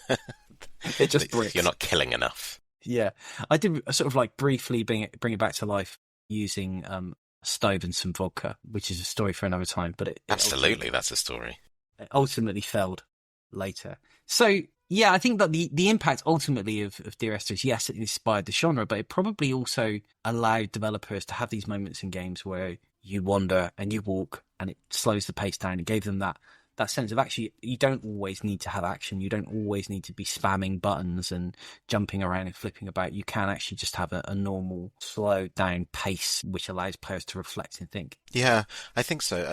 it just bricks. You're not killing enough. Yeah. I did sort of like briefly bring it back to life using a stove and some vodka, which is a story for another time. But absolutely, that's a story. It ultimately failed later. So, Yeah, I think that the impact ultimately of Dear Esther is, yes, it inspired the genre, but it probably also allowed developers to have these moments in games where you wander and you walk and it slows the pace down. It gave them that sense of actually, you don't always need to have action. You don't always need to be spamming buttons and jumping around and flipping about. You can actually just have a normal, slow down pace, which allows players to reflect and think. Yeah, I think so.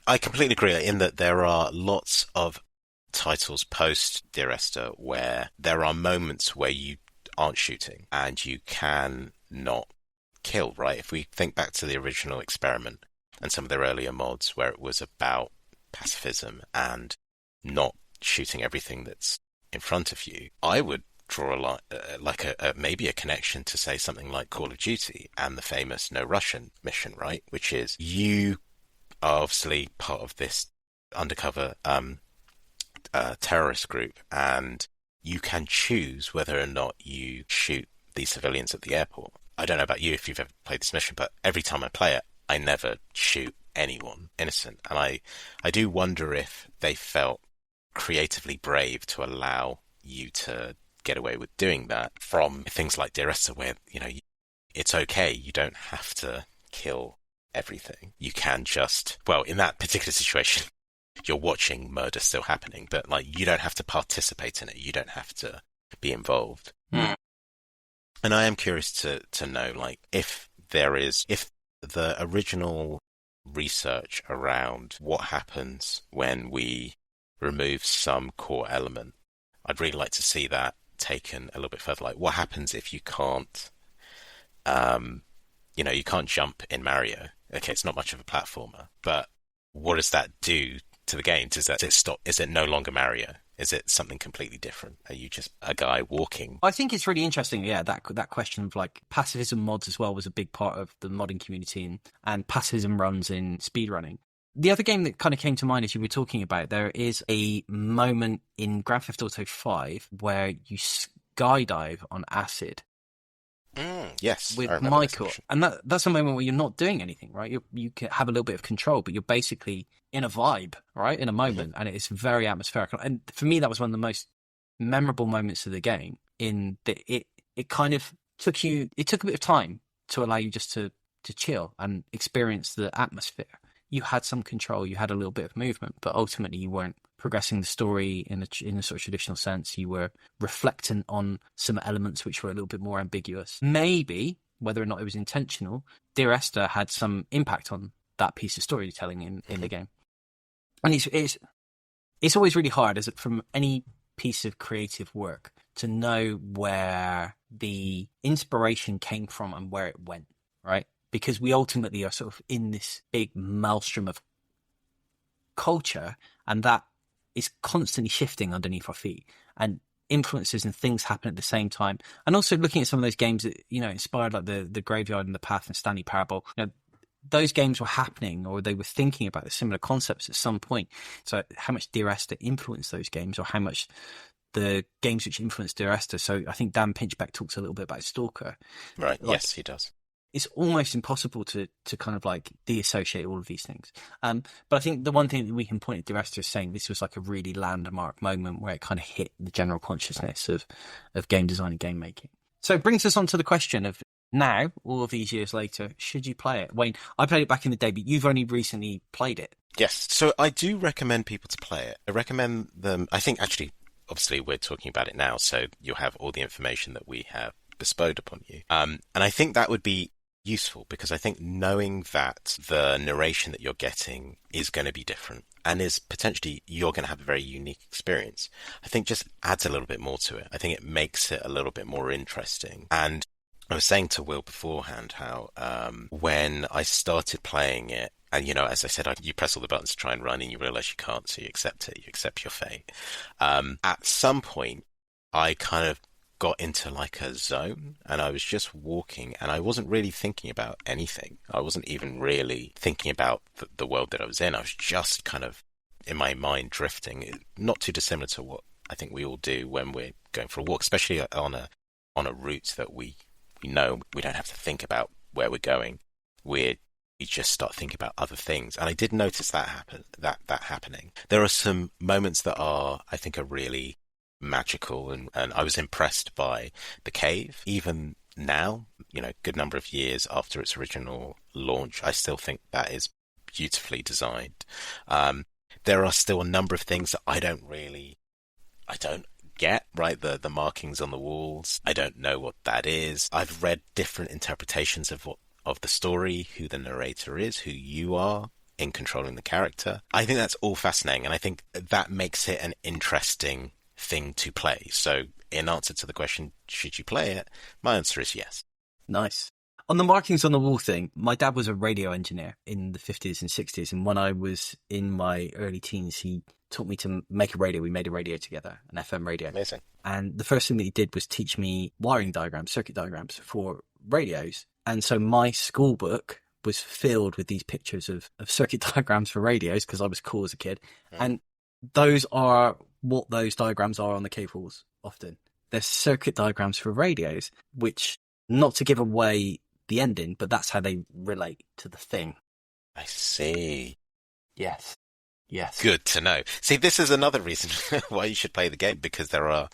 I completely agree in that there are lots of titles post Dear Esther where there are moments where you aren't shooting and you can not kill, right? If we think back to the original Experiment and some of their earlier mods where it was about pacifism and not shooting everything that's in front of you, I would draw a line, maybe a connection to say something like Call of Duty and the famous No Russian mission, right? Which is you are obviously part of this undercover terrorist group, and you can choose whether or not you shoot these civilians at the airport. I don't know about you if you've ever played this mission, but every time I play it, I never shoot anyone innocent. And I do wonder if they felt creatively brave to allow you to get away with doing that from things like Dear Esther, where, it's okay. You don't have to kill everything. You can just, well, in that particular situation, you're watching murder still happening, but you don't have to participate in it. You don't have to be involved. Mm. And I am curious to know, if the original research around what happens when we remove some core element, I'd really like to see that taken a little bit further. What happens if you can't, you can't jump in Mario? Okay, it's not much of a platformer, but what does that do to the game? Does it stop? Is it no longer Mario? Is it something completely different? Are you just a guy walking? I think it's really interesting. Yeah, that question of pacifism mods as well was a big part of the modding community, and pacifism runs in speedrunning. The other game that kind of came to mind as you were talking about, there is a moment in Grand Theft Auto 5 where you skydive on acid. Yes, with Michael, and that's a moment where you're not doing anything, right? You can have a little bit of control, but you're basically in a vibe, right? In a moment, and it's very atmospheric. And for me, that was one of the most memorable moments of the game. In that it kind of took a bit of time to allow you just to chill and experience the atmosphere. You had some control, you had a little bit of movement, but ultimately you weren't progressing the story in a sort of traditional sense. You were reflecting on some elements which were a little bit more ambiguous. Maybe, whether or not it was intentional, Dear Esther had some impact on that piece of storytelling in the game. And it's always really hard, as from any piece of creative work, to know where the inspiration came from and where it went, right? Because we ultimately are sort of in this big maelstrom of culture, and that is constantly shifting underneath our feet, and influences and things happen at the same time. And also looking at some of those games that, inspired, like the Graveyard and the Path and Stanley Parable, those games were happening, or they were thinking about the similar concepts at some point. So how much Dear Esther influenced those games, or how much the games which influenced Dear Esther. So I think Dan Pinchbeck talks a little bit about Stalker. Right. Yes, he does. It's almost impossible to kind of deassociate all of these things. But I think the one thing that we can point at Dear Esther is saying this was a really landmark moment where it kind of hit the general consciousness of game design and game making. So it brings us on to the question of, now, all of these years later, should you play it? Wayne, I played it back in the day, but you've only recently played it. Yes. So I do recommend people to play it. I recommend them. I think actually, obviously we're talking about it now, so you'll have all the information that we have bestowed upon you. And I think that would be useful, because I think knowing that the narration that you're getting is going to be different and is potentially you're going to have a very unique experience, I think just adds a little bit more to it. I think it makes it a little bit more interesting. And I was saying to Will beforehand how when I started playing it, and as I said, you press all the buttons to try and run and you realise you can't, so you accept it, you accept your fate. At some point I kind of got into a zone, and I was just walking, and I wasn't really thinking about anything. I wasn't even really thinking about the world that I was in. I was just kind of in my mind drifting, not too dissimilar to what I think we all do when we're going for a walk, especially on a route that we know we don't have to think about where we're going. We're you just start thinking about other things. And I did notice that happening. There are some moments that I think are really magical, and I was impressed by the cave. Even now, good number of years after its original launch, I still think that is beautifully designed. There are still a number of things that I don't get, right? The markings on the walls. I don't know what that is. I've read different interpretations of the story, who the narrator is, who you are in controlling the character. I think that's all fascinating, and I think that makes it an interesting thing to play. So in answer to the question, should you play it? My answer is yes. Nice. On the markings on the wall thing, my dad was a radio engineer in the 50s and 60s. And when I was in my early teens, he taught me to make a radio. We made a radio together, an FM radio. Amazing. And the first thing that he did was teach me wiring diagrams, circuit diagrams for radios. And so my school book was filled with these pictures of circuit diagrams for radios because I was cool as a kid. Mm. And those are what those diagrams are on the cave walls often. They're circuit diagrams for radios, which, not to give away the ending, but that's how they relate to the thing. I see. Yes. Good to know. See, this is another reason why you should play the game, because there are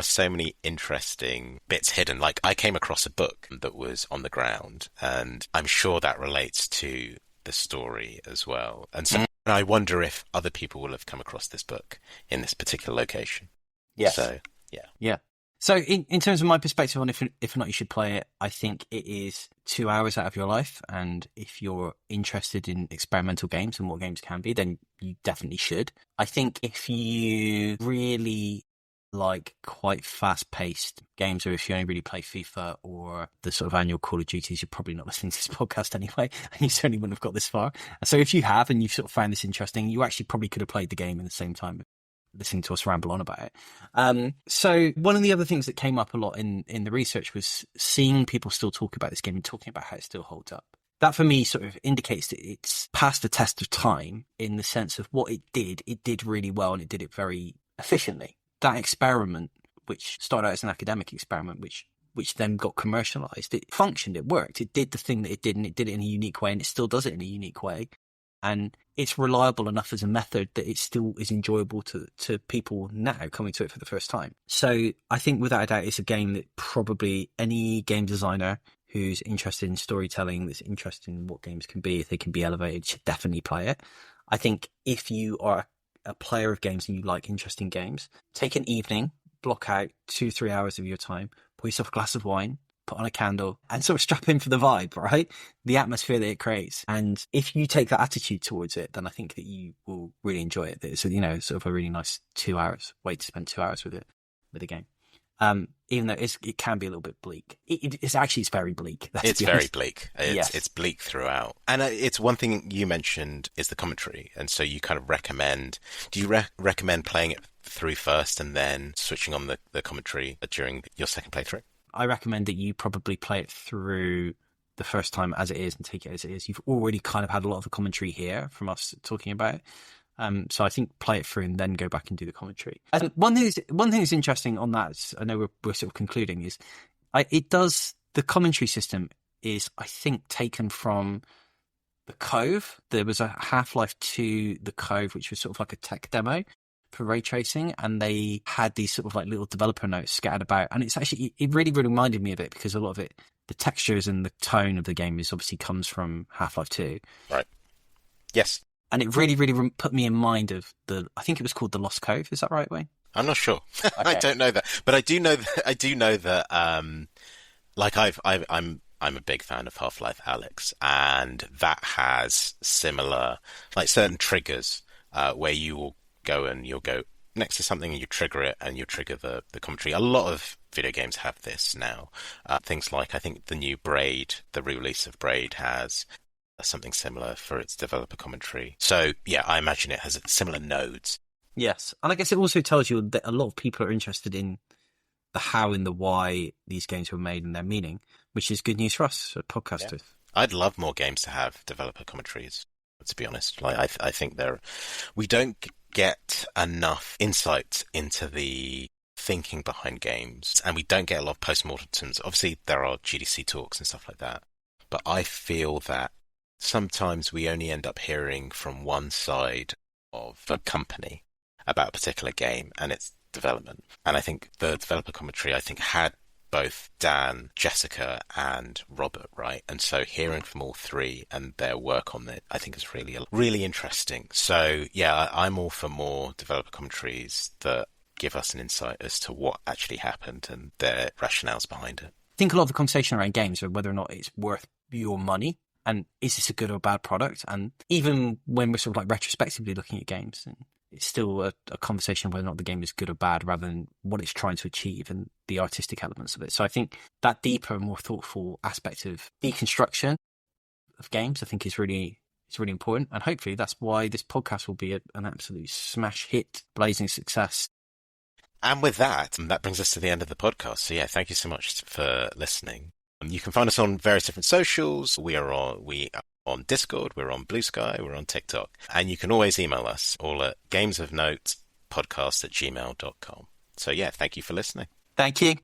so many interesting bits hidden. Like, I came across a book that was on the ground, and I'm sure that relates to the story as well. And so I wonder if other people will have come across this book in this particular location. Yes. So, yeah. So in terms of my perspective on if or not you should play it, I think it is 2 hours out of your life. And if you're interested in experimental games and what games can be, then you definitely should. I think if you really like quite fast-paced games, or if you only really play FIFA or the sort of annual Call of Duties, you're probably not listening to this podcast anyway, and you certainly wouldn't have got this far. So if you have, and you've sort of found this interesting, you actually probably could have played the game in the same time listening to us ramble on about it. So one of the other things that came up a lot in the research was seeing people still talk about this game and talking about how it still holds up. That for me sort of indicates that it's passed the test of time in the sense of what it did really well, and it did it very efficiently. That experiment, which started out as an academic experiment, which then got commercialized, it functioned, it worked, it did the thing that it did, and it did it in a unique way, and it still does it in a unique way. And it's reliable enough as a method that it still is enjoyable to people now coming to it for the first time. So I think without a doubt, it's a game that probably any game designer who's interested in storytelling, that's interested in what games can be, if they can be elevated, should definitely play it. I think if you are a player of games and you like interesting games, take an evening, block out 2-3 hours of your time, pour yourself a glass of wine, put on a candle, and sort of strap in for the vibe, right? The atmosphere that it creates. And if you take that attitude towards it, then I think that you will really enjoy it. It's, sort of a really nice 2 hours way to spend 2 hours with a game. Even though it can be a little bit bleak. It's very bleak. It's very bleak. It's bleak throughout. And it's one thing you mentioned is the commentary. And so you kind of recommend, do you recommend playing it through first and then switching on the commentary during your second playthrough? I recommend that you probably play it through the first time as it is and take it as it is. You've already kind of had a lot of the commentary here from us talking about it. So I think play it through and then go back and do the commentary. And one thing that's interesting on that, I know we're sort of concluding, is the commentary system is, I think, taken from The Cove. There was a Half-Life 2 The Cove, which was sort of like a tech demo for ray tracing, and they had these sort of like little developer notes scattered about, and it really reminded me of it, because a lot of it, the textures and the tone of the game obviously comes from Half-Life 2. Right. Yes. And it really put me in mind of I think it was called The Lost Cove. Is that right, Wayne? I'm not sure. Okay. I don't know that, but I do know that. Like I'm a big fan of Half-Life Alyx, and that has similar, like, certain triggers where you will go and you'll go next to something and you trigger it and you trigger the commentary. A lot of video games have this now. Things like, I think the new Braid, the re-release of Braid, has something similar for its developer commentary. So yeah, I imagine it has similar nodes. Yes, and I guess it also tells you that a lot of people are interested in the how and the why these games were made and their meaning, which is good news for us podcasters. Yeah. I'd love more games to have developer commentaries, to be honest. Like, I think we don't get enough insight into the thinking behind games, and we don't get a lot of post-mortems. Obviously, there are GDC talks and stuff like that, but I feel that sometimes we only end up hearing from one side of a company about a particular game and its development. And I think the developer commentary, had both Dan, Jessica, and Robert, right? And so hearing from all three and their work on it, I think is really, really interesting. So yeah, I'm all for more developer commentaries that give us an insight as to what actually happened and their rationales behind it. I think a lot of the conversation around games are whether or not it's worth your money and is this a good or bad product? And even when we're sort of like retrospectively looking at games, it's still a conversation whether or not the game is good or bad rather than what it's trying to achieve and the artistic elements of it. So I think that deeper, more thoughtful aspect of deconstruction of games, I think is really important. And hopefully that's why this podcast will be an absolute smash hit, blazing success. And with that brings us to the end of the podcast. So yeah, thank you so much for listening. You can find us on various different socials. We are on Discord, we're on Blue Sky, we're on TikTok. And you can always email us all at gamesofnotepodcast@gmail.com. So yeah, thank you for listening. Thank you.